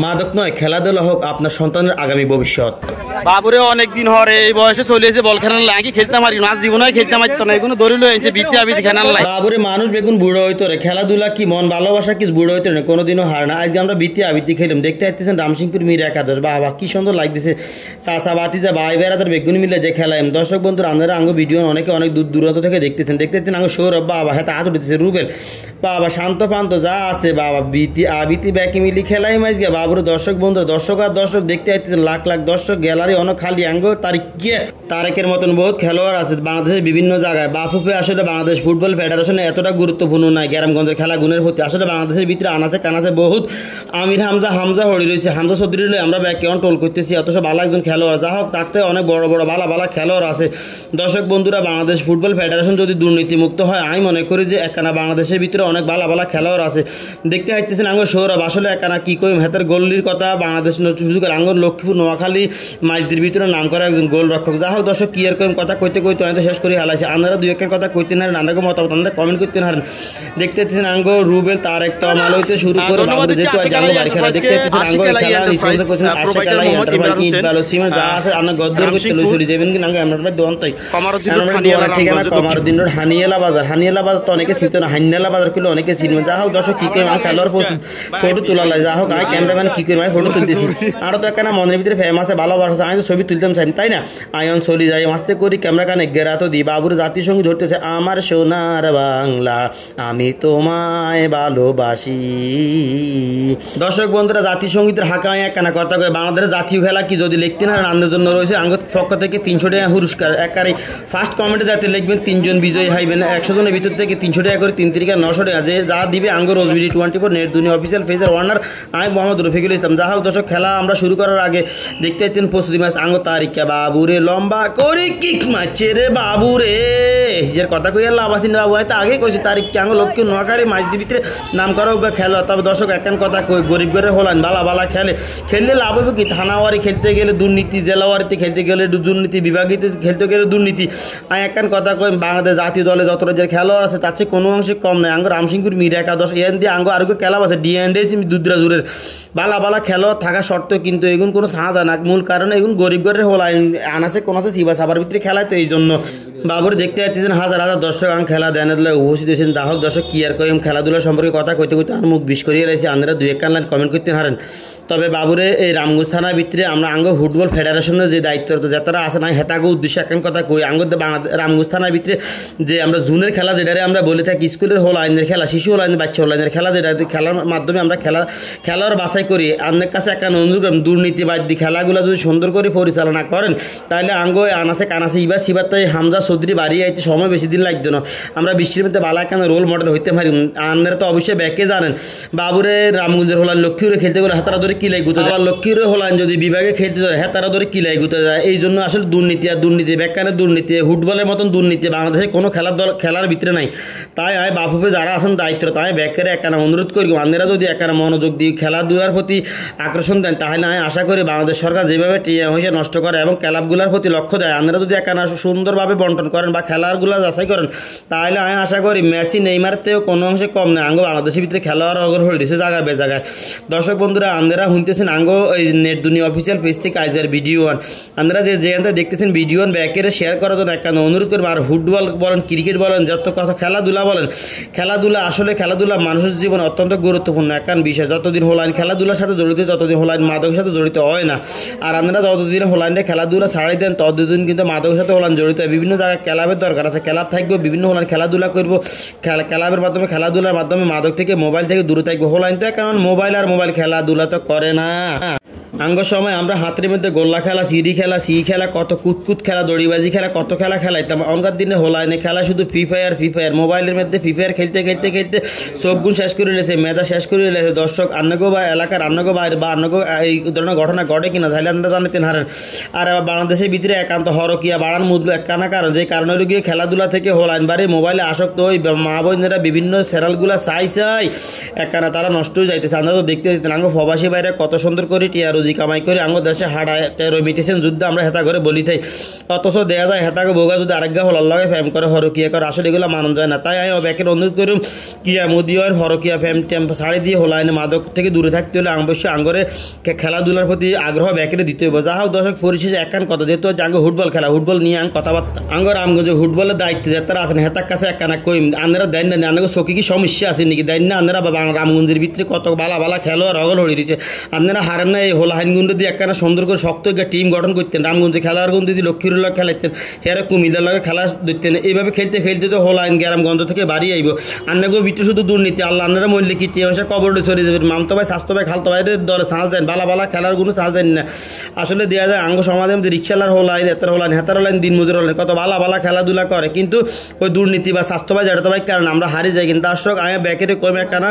মাদক নয়, খেলাধুলা হোক আপনার সন্তানের আগামী ভবিষ্যৎ। বাবুরে অনেকদিন হরে এই বয়সে চলে এসে বল খেলার লাগে খেলতে পারি না, জীবনে খেলতে পারতো না, এগুলো ধরিল এসে বিদ্যা আবিদি খেলার লাগে। বাবুরে মানুষ বেগুন বুড়ো হইতো রে, খেলাধুলা কি মন ভালোবাসা কি বুড়ো হইতো না, কোনোদিনও হার না। আজকে আমরা বিদ্যা আবৃত্তি খেলাম, দেখতে পাচ্ছেন রামসিংপুর মির একাদশ। বাবা কি সুন্দর লাগতেছে, চাষা বাতিজা ভাই বেড়াদের বেগুন মিলে যে খেলাম। দর্শক বন্ধুরা আপনারা আঙ্গ ভিডিও অনেকে অনেক দূর দূরান্ত থেকে দেখতেছেন আঙ্গ সৌরভ বাবা হ্যাঁ হাত উঠতেছে, রুবেল বাবা শান্ত পান্ত যা আছে বাবা বিতি আবৃত্তি ব্যাকি মিলি খেলাই মাইজগে বাবুরে। দর্শক বন্ধুরা দর্শক আর দর্শক দেখতে পাচ্ছেন লাখ লাখ দর্শক, গ্যালারি অনেক খালি আঙ্গ তারেকের মতন বহুত খেলোয়াড় আছে বাংলাদেশের বিভিন্ন জায়গায়। বাফুফে আসলে বাংলাদেশ ফুটবল ফেডারেশনে এতটা গুরুত্বপূর্ণ নয় গ্রামগঞ্জের খেলা গুণের প্রতি। আসলে বাংলাদেশের ভিতরে আনাচে কানাচে বহুত আমির হামজা হরি রয়েছে, হামজা চৌধুরী আমরা ব্যাকেও টোল করতেছি, অথচ ভালো একজন খেলোয়াড়। যা হোক তাতে অনেক বড় বড় ভালো খেলোয়াড় আছে। দর্শক বন্ধুরা বাংলাদেশ ফুটবল ফেডারেশন যদি দুর্নীতিমুক্ত হয় আমি মনে করি যে একখানা বাংলাদেশের ভিতরে অনেক ভালো খেলোয়াড় আছে। দেখতে পাচ্ছেন আঙ্গ সৌরভ আসলে একখানা কী করি হাতের গোল্লির কথা বাংলাদেশ শুধু আঙ্গর লক্ষ্মীপুর নোয়াখালী মাইজদের ভিতরে নাম করা একজন গোল রক্ষক। যা হোক দর্শক কি এরকম কথা কইতে আমি তো শেষ করে হালাইছি। আপনারা দুই একের কথা কইতে না আপনাকে মতামত আপনাদের কমেন্ট করতে না। দেখতে পাচ্ছেন আঙ্গ রুবেল তার একটা মাল হইতে শুরু করে যেহেতু আঙ্গ বাড়ি খেলা দেখতে পাচ্ছেন আঙ্গ খেলা স্পন্সর করছেন আশা খেলা ভালো সিমের যা আছে আপনার গদ্দর করতে লইছরি যাবেন কি নাঙ্গ আমরা দন্তই কমারুদ্দিন রোড হানিয়ালা বাজার তো অনেকে চিনতো না, হানিয়ালা বাজার করলে অনেকে চিনবে। যা হোক দর্শক কি করে খেলোয়াড় ফটো তোলা লাগে। যা হোক আমি ক্যামেরাম্যান কি করে ফটো তুলতেছি, আরও তো একটা মনের ভিতরে ফেমাস আছে ভালোবাসা, আমি তো ছবি তুলতাম চাই তাই না। আয়ন চলি যাই মাস্তে করি ক্যামেরা কানে গেরা তো দিই। বাবুর জাতিসংগীত ধরতেছে আমার সোনার বাংলা আমি তোমায় ভালোবাসি। দর্শক বন্ধুরা জাতিসংগীতের হাঁকায় একখানা কথা কয় বাংলাদেশের জাতীয় খেলা কি যদি লিখতে না আনন্দের জন্য রয়েছে আঙ্গ পক্ষ থেকে 300 টাকা পুরস্কার। একারে ফার্স্ট কমেন্টে যাতে লিখবেন 3 জন বিজয়ী হাইবেন, 100 জনের ভিতর থেকে 300 টাকা করে 3 তারিখে 900 টাকা যে যা দিবে আঙ্গ রোজবিডি 24 নেট দুনিয়া অফিসিয়াল ফেজের ওয়ার্নার আমি মোহাম্মদ রফিকুল ইসলাম। যা হোক দর্শক খেলা আমরা শুরু করার আগে দেখতে পাচ্ছেন প্রস্তুতি ম্যাচ আঙ্গ তারিখা বাবুরে লম্বা করে কিক মারছে রে বাবুরে, যে কথা কই আল্লাহ আবাসিন বাবু হয়তো আগে কইছে তারিখকে আঙ্গ লক্ষ্মী নোয়াখালী মাঝদির ভিতরে নাম করা খেলা। তবে দর্শক একখান কথা কই গরিব ঘরে হলান বালা খেললে লাভ হবে কি, থানাওয়ারি খেলতে গেলে দুর্নীতি, জেলাওয়ারিতে খেলতে গেলে দুর্নীতি, বিভাগীতে খেলতে গেলে দুর্নীতি। আমি একখান কথা কই বাংলাদেশ জাতীয় দলে যত যে খেলোয়াড় আছে তার চেয়ে কোনো অংশে কম নয়। আঙ্গ রামসিংপুর মির একাদশ এন দিয়ে আঙ্গ আরো খেলা আছে ডিএনডে দুধরাজুরের বালা খেলোয়াড় থাকা সত্ত্বেও কিন্তু এগুন কোনো সাহা না। মূল কারণ এগুন গরিব ঘরের হল আনাছে কোন আছে সিবা সাবার ভিতরে খেলায়, তো এই জন্য বাবুর দেখতে পাচ্ছেন হাজার দর্শক আং খেলা দেন উপস্থিত হয়েছেন। যা হোক দর্শক কি আর কইম খেলাধুলা সম্পর্কে কথা কইতে আর মুখ বিষ করিয়ে রয়েছে, আপনারা দুই এক লাইন কমেন্ট করতে হারেন। তবে বাবুরে এই রামগঞ্জ থানার ভিতরে আমরা আঙ্গ ফুটবল ফেডারেশনের যে দায়িত্বরত যারা আছে না হেটাকে উদ্দেশ্যে একখান কথা কই আঙ্গ বাংলাদেশ রামগঞ্জ থানার ভিতরে যে আমরা জুনের খেলা যেটারে আমরা বলে থাকি স্কুলের হল আইনের খেলা, শিশু হল আইনের, বাচ্চা হল আইনের খেলা, যেটা খেলার মাধ্যমে আমরা খেলার বাছাই করি। আপনার কাছে একখান অনুরোধ দুর্নীতিবাদী খেলাগুলো যদি সুন্দর করে পরিচালনা করেন তাহলে আঙ্গ আনাচে কানাচে ইবা সিবার তাই হামজা চৌধুরী বাড়ি আইতে সময় বেশি দিন লাগতো না, আমরা বৃষ্টির মধ্যে বালা একখান রোল মডেল হইতে পারি। আপনারা তো অবশ্যই ব্যাকে জানেন বাবুরে রামগঞ্জের হলান লক্ষ্মীরে খেলতে গেলে হাতারা ধরে কিলাই গুতে যায়, লক্ষ্মীরে হলান যদি বিভাগে খেলতে যায় হাতারা ধরে কিলাই গুতে যায়। এই জন্য আসলে দুর্নীতি আর দুর্নীতি ব্যাকানের দুর্নীতি ফুটবলের মতন দুর্নীতি বাংলাদেশে কোনো খেলার ভিতরে নাই। তাই আমি বাফুফে যারা আছেন দায়িত্ব তাই ব্যাকের একখানা অনুরোধ করি আপনারা যদি একখানা মনোযোগ দিয়ে খেলাধুলার প্রতি আকর্ষণ দেন তাহলে আমি আশা করি বাংলাদেশ সরকার যেভাবে টিএমসি নষ্ট করে এবং ক্লাবগুলোর প্রতি লক্ষ্য দেয় আপনারা যদি একখানা সুন্দরভাবে বন্টন করেন বা খেলাগুলো যাচাই করেন তাহলে আমি আশা করি মেসি নেইমার থেকেও কোনো অংশে কম নেই আঙ্গ বাংলাদেশের ভিতরে খেলোয়াড় অগর হয়ে দিয়েছে জায়গায় বেজায়গায়। দর্শক বন্ধুরা আপনারা শুনতেছেন আঙ্গ এই নেট দুনিয়া অফিসিয়াল পেজ থেকে আজকের ভিডিও আপনারা যে দেখতেছেন ভিডিও ব্যাকের শেয়ার করার জন্য একটা অনুরোধ করবো। আর ফুটবল বলেন ক্রিকেট বলেন যত কথা খেলাধুলা বলেন, খেলাধুলা আসলে খেলাধুলা মানুষের জীবনে অত্যন্ত গুরুত্বপূর্ণ একখান বিষয়। যতদিন হলাইন খেলাধুলার সাথে জড়িত ততদিন হলাইন মাদকের সাথে জড়িত হয় না। আর আপনারা যতদিন হলাইনে খেলাধুলা ছাড়াই দেন ততদিন কিন্তু মাদকের সাথে হলাইন জড়িত হয়। বিভিন্ন জায়গায় ক্লাবের দরকার আছে, ক্লাব থাকবে বিভিন্ন হলাইন খেলাধুলা করবো, ক্লাবের মাধ্যমে খেলাধুলার মাধ্যমে মাদক থেকে মোবাইল থেকে দূরে থাকবে। হলাইন তো কারণ মোবাইল খেলাধুলা তো করে না। আঙ্গ সময় আমরা হাতের মধ্যে গোল্লা খেলা, সিঁড়ি খেলা, খেলা, কত কুতকুত খেলা, দড়িবাজি খেলা, কত খেলা খেলাইতাম। অনকার দিনে হলাইনে খেলা শুধু ফ্রি ফায়ার মোবাইলের মধ্যে ফ্রি ফায়ার খেলতে চোখ গুণ শেষ করে লেছে, মেধা শেষ করে লেছে। দর্শক আন্নগো বা এলাকার আন্নগো বাইরে বা আন্নগো এই ধরনের ঘটনা ঘটে কিনা তাহলে আপনারা জানাতেন হারেন। আর বাংলাদেশের ভিতরে একান্ত হরকিয়া বাড়ান মুদল একখানা কারণ যে কারণ হলো গিয়ে খেলাধুলা থেকে হলাইন বাড়ি মোবাইলে আসক্ত ওই মা বোনেরা বিভিন্ন চ্যানেলগুলো চাই একখানা তারা নষ্ট হয়ে যাইতেছে। আমরা তো দেখতে যেতেন আঙ্গ প্রবাসী বাইরে কত সুন্দর করে টিয়া রুজি রুজি কামাই করে আঙ্গো দেশে হাড়ায় মিটেছেন যুদ্ধ আমরা হেতা করে বলি থাই, অথচ দেখা যায় হেতাকে বোগা যদি আরেকগা হলার লাগে ফ্যাম করে হরকিয়া করে, আসলে এগুলো মানন যায় না। তাই আমি ব্যাকের অনুরোধ করুন কিয়া মোদি হয় হরকিয়া ফ্যাম ট্যাম্প ছাড়ি দিয়ে হলাইনে মাদক থেকে দূরে থাকতে হলে অবশ্যই আঙ্গরে খেলাধুলার প্রতি আগ্রহ ব্যাকেরে দিতে হবে। যা হোক দর্শক পরিশেষে একখান কথা, যেহেতু আঙ্গ ফুটবল খেলা, ফুটবল নিয়ে আঙ্গ কথাবার্তা আঙ্গ রামগঞ্জে ফুটবলের দায়িত্ব যারা আছেন হেতার কাছে একখানা কইম আন্নারা দেন না, আন্নাকে চকি কি সমস্যা আছে নাকি দেন না, আন্নারা রামগঞ্জের ভিতরে কত বালা বালা খেলোয়াড় হগল হয়ে দিয়েছে, আপনারা হারেন না এই হোলাহাইনগুন্ড দিয়ে একখানা সুন্দর করে শক্ত একটা টিম গঠন করতেন, রামগঞ্জে খেলারগুন্ড দিয়ে লক্ষ্মীর লোক খেলাইতেন, হেরা কুমিল্লার লগে খেলা দিতেন, এইভাবে খেলতে খেলতে তো হোলাইন গ্রামগঞ্জ থেকে বাড়ি আইব। আন্নাকেও ভিতরে শুধু দুর্নীতি, আল্লাহ আন্নারা মরলে কি টিম আসে কবরে চলে যাবেন, মামতো ভাই স্বাস্থ্য ভাই খালতো ভাইদের দলে চান্স দেন, বালা বালা খেলার কোনো চান্স দেন না। আসলে দেওয়া যায় আঙ্গ সমাজের মধ্যে রিক্সালার হোলাইন, হেতার হোলাইন, হেতার হোলাইন, দিন মজুর হোলাইন, কত বালা বালা খেলাধুলা করে, কিন্তু ওই দুর্নীতি বা স্বাস্থ্য ভাই যেটা ভাই কারণ আমরা হারি যাই। কিন্তু দর্শক আমি ব্যাকেটে কমে একখানা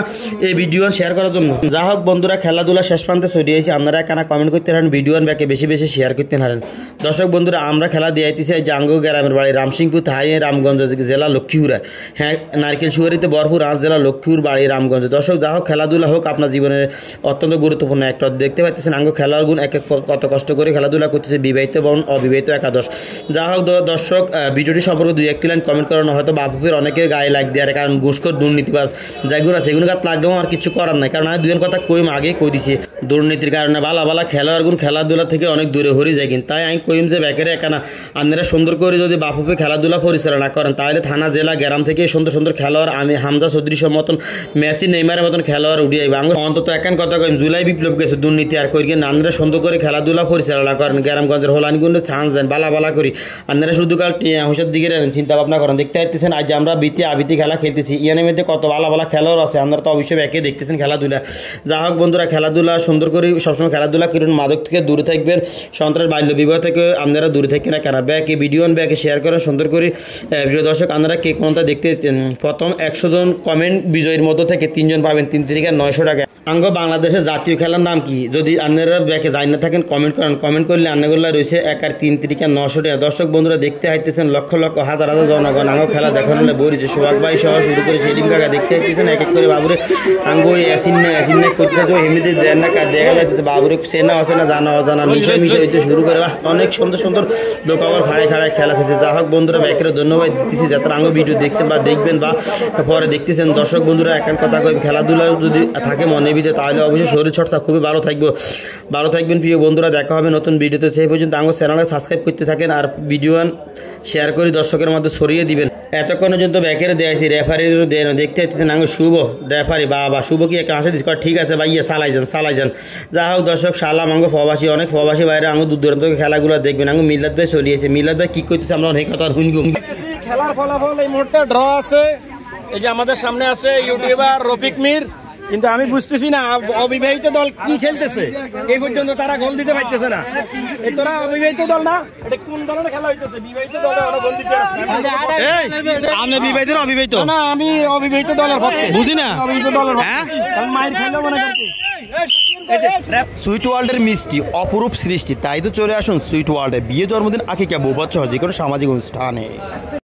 এই ভিডিও শেয়ার করার জন্য। যা হোক বন্ধুরা, খেলাধুলা শেষ প্রান্তে ছড়িয়েছি, আপনারা একখানা কমেন্ট করতে পারেন, ভিডিও ব্যাকে বেশি বেশি শেয়ার করতে পারেন। দর্শক বন্ধুরা, আমরা খেলা দিয়ে আইতেছি জাঙ্গ গ্রামের বাড়ি রামসিংপুর থাই, রামগঞ্জ জেলা লক্ষ্মীপুরা, হ্যাঁ নারকেল সুয়ারিতে ভরপুর আজ জেলা লক্ষ্মীপুর বাড়ি রামগঞ্জ। দর্শক যা হোক খেলাধুলা হোক আপনার জীবনের অত্যন্ত গুরুত্বপূর্ণ একটা, দেখতে পাচ্ছেন আঙ্গ খেলার গুণ এক এক কত কষ্ট করে খেলাধুলা করতেছে, বিবাহিত এবং অবিবাহিত একাদশ। যা হোক দর্শক, ভিডিওটি সম্পর্কে দুই একটি লাইন কমেন্ট করানো, হয়তো বাপুপের অনেকের গায়ে লাগ দেয়, কারণ ঘুষখোর দুর্নীতিবাজ যেগুলো আছে এগুলো গাত লাগবেও আর কিছু করার নাই, কারণ আমি দুজন কথা কইম আগেই কই দিছি, দুর্নীতির কারণে বালা বালা খেলোয়াড় গুণ খেলাধুলা থেকে অনেক দূরে হয়ে যায়। কিন্তু তাই আমি কইম যে ব্যাকেরে একানা আপনারা সুন্দর করে যদি বাপুপে খেলাধুলা পরিচালনা করেন, তাহলে থানা জেলা গ্রাম থেকে সুন্দর সুন্দর খেলোয়াড় আমি হামজা চৌধুরীর মতন, মেসি নেইমারের মতন খেলোয়াড় উঠিয়ে আইব। আমি অন্তত একান কথা কইম, জুলাই বিপ্লব গেছে দুর্নীতি আর করি না, আপনারা সুন্দর করে খেলাধুলা পরিচালনা করেন, গ্রামগঞ্জের হোলানগুলো চান্স দেন, বালা বালা করি আপনারা শুধু কাল হুঁশের দিকে চিন্তা ভাবনা করেন। দেখতে পাচ্ছেন আজ আমরা বিতি আবিতি খেলা খেলতেছি, ইয়ানের মধ্যে কত বালা বালা খেলোয়াড় আছে, আপনারা তো অবশ্যই ব্যাকে দেখতেছেন খেলাধুলা। যা হোক বন্ধুরা, খেলাধুলা সুন্দর করে সবসময় খেলাধুলা করুন, মাদক থেকে দূরে থাকবেন, সন্ত্রাস বাল্য বিবাহ থেকে আপনারা দূরে থাকবেন না, কেন ব্যাকে ভিডিও ব্যাকে শেয়ার করেন সুন্দর করে। প্রিয় দর্শক, আপনারা কে কোনটা দেখতে প্রথম 100 জন কমেন্ট বিজয়ীর মধ্য থেকে 3 জন পাবেন 3 তারিখে 900 টাকা। আঙ্গ বাংলাদেশের জাতীয় খেলার নাম কি যদি আপনারা ব্যাকে জানি না থাকেন কমেন্ট করেন, কমেন্ট করলে আন্নাগুল্লা রয়েছে 1 আর 3 তারিখে 900 টাকা। দর্শক বন্ধুরা, দেখতে হাইতেছেন লক্ষ লক্ষ হাজার হাজার জনগণ আঙ্গ খেলা দেখানো বইছে, সোহাগ ভাই সহ শুরু করে সেলিম কাকা দেখতে হাইতেছেন এক এক করে বাবুরে আঙ্গ অ্যাসিন না করতে এমনিতে দেন না, দেখা যাইতেছে বাবুরে চেনা অচেনা জানা অজানা মিশয় মিশয় হইতে শুরু করে অনেক সুন্দর সুন্দর দোকাবার খাড়ায় খাড়ায় খেলা থাকছে। যা হোক বন্ধুরা, ব্যাকের ধন্যবাদ দিতেছি যারা আঙ্গ ভিডিও দেখছেন বা দেখবেন বা পরে দেখতেছেন। দর্শক বন্ধুরা, এখন কথা কই, খেলাধুলা যদি থাকে মনে ভিতরে তাহলে অবশ্যই শরীর চর্চা খুবই ভালো থাকবেন প্রিয় বন্ধুরা। দেখা হবে নতুন ভিডিওতে, সেই পর্যন্ত আঙ্গ চ্যানেলে সাবস্ক্রাইব করতে থাকেন আর ভিডিও শেয়ার করে দর্শকের মধ্যে ছড়িয়ে দিবেন। এতক্ষণ পর্যন্ত ব্যাকের দেয়াছি, রেফারিরও দেন, দেখতে পাচ্ছেন আঙ্গ শুভ রেফারি, বাবা শুভ কি একটা হাসি দিস, ঠিক আছে ভাই ইয়ে চালাই যান। যা হোক দর্শক, সালাম আঙ্গ প্রবাসী, অনেক প্রবাসী বাইরে আঙ্গ দূর দূরান্ত খেলাগুলো দেখবেন। আঙ্গ মিলাদ ভাই চলিয়েছে, মিলাদ ভাই কি করতেছে আমরা অনেক কথা শুনগুম। খেলার ফলাফল এই মুহূর্তে ড্র আছে, এই যে আমাদের সামনে আছে ইউটিউবার রফিক মির, কিন্তু আমি বুঝতেছি না অবিবাহিত দল কি খেলতেছে, এই পর্যন্ত তারা গোল দিতে পারতেছে না। এই তোরা অবিবাহিত দল না, এটা কোন ধরনের খেলা হইতেছে? বিবাহিত দলে ওরা গোল দিতে আসছে। আপনি বিবাহিত না অবিবাহিত? না, আমি অবিবাহিত দলের পক্ষে। বুঝি না অবিবাহিত দলের পক্ষে, কারণ মায়ের খেলা মনে করছি। সুইট ওয়ার্ল্ডের মিষ্টি অপরূপ সৃষ্টি, তাই তো চলে আসুন সুইট ওয়ার্ল্ডে। বিয়ে, জন্মদিন, আকিকা, বৌভাত সহ যে কোনো সামাজিক অনুষ্ঠানে।